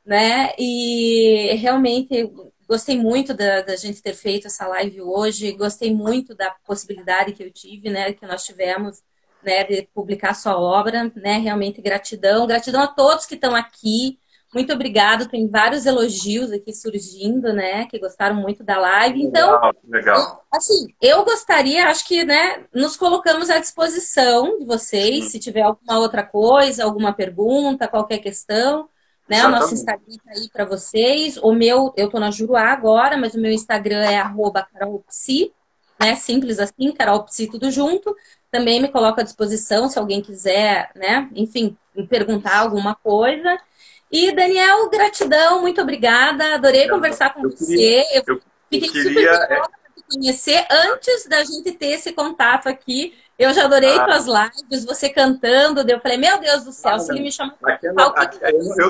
né, e realmente gostei muito da gente ter feito essa live hoje, gostei muito da possibilidade que eu tive, né, que nós tivemos, né, de publicar sua obra, né, realmente gratidão a todos que estão aqui. Muito obrigado, tem vários elogios aqui surgindo, né, que gostaram muito da live. Então, legal. Assim, eu gostaria, acho que, né, nos colocamos à disposição de vocês, se tiver alguma outra coisa, alguma pergunta, qualquer questão, né, exatamente. O nosso Instagram está aí para vocês. O meu, eu tô na Juruá agora, mas o meu Instagram é @carolpsi, né, simples assim, carolpsi tudo junto. Também me coloco à disposição se alguém quiser, né, enfim, me perguntar alguma coisa. E, Daniel, gratidão, muito obrigada. Adorei conversar com você. Eu fiquei super curiosa para te conhecer antes da gente ter esse contato aqui. Eu já adorei tuas lives, você cantando. Eu falei, meu Deus do céu, se ele me chama...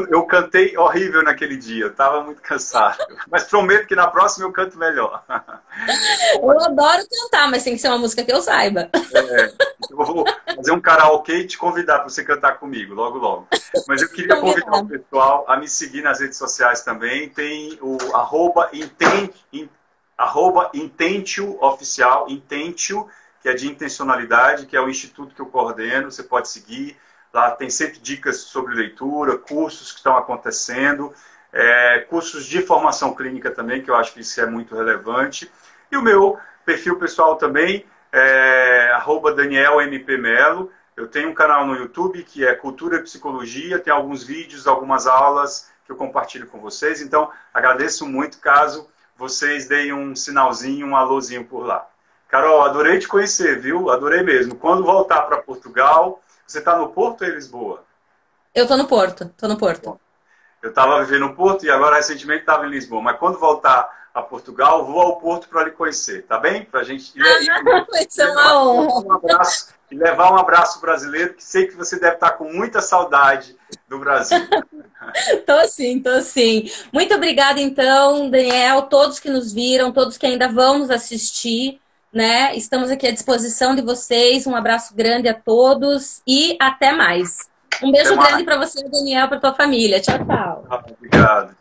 Eu cantei horrível naquele dia, eu estava muito cansado. Mas prometo que na próxima eu canto melhor. Eu adoro cantar, mas tem que ser uma música que eu saiba. Eu vou fazer um karaokê e te convidar para você cantar comigo, logo, logo. Mas eu queria convidar o pessoal a me seguir nas redes sociais também. Tem o @Intentio Oficial, Intentio, que é de intencionalidade, que é o instituto que eu coordeno. Você pode seguir. Lá tem sempre dicas sobre leitura, cursos que estão acontecendo, cursos de formação clínica também, que eu acho que isso é muito relevante. E o meu perfil pessoal também, @DanielMPMelo. Eu tenho um canal no YouTube que é Cultura e Psicologia, tem alguns vídeos, algumas aulas que eu compartilho com vocês. Então, agradeço muito caso vocês deem um sinalzinho, um alôzinho por lá. Carol, adorei te conhecer, viu? Adorei mesmo. Quando voltar para Portugal, você está no Porto ou em Lisboa? Eu estou no Porto, Bom, eu estava vivendo no Porto e agora recentemente estava em Lisboa. Mas quando voltar a Portugal, vou ao Porto para lhe conhecer, tá bem? Para a gente vai ser uma honra. Um abraço e levar um abraço brasileiro, que sei que você deve estar com muita saudade do Brasil. Tô sim. Muito obrigada, então, Daniel, todos que nos viram, todos que ainda vão nos assistir, né? Estamos aqui à disposição de vocês. Um abraço grande a todos e até mais. Um beijo grande para você, Daniel, para tua família. Tchau, tchau. Obrigado.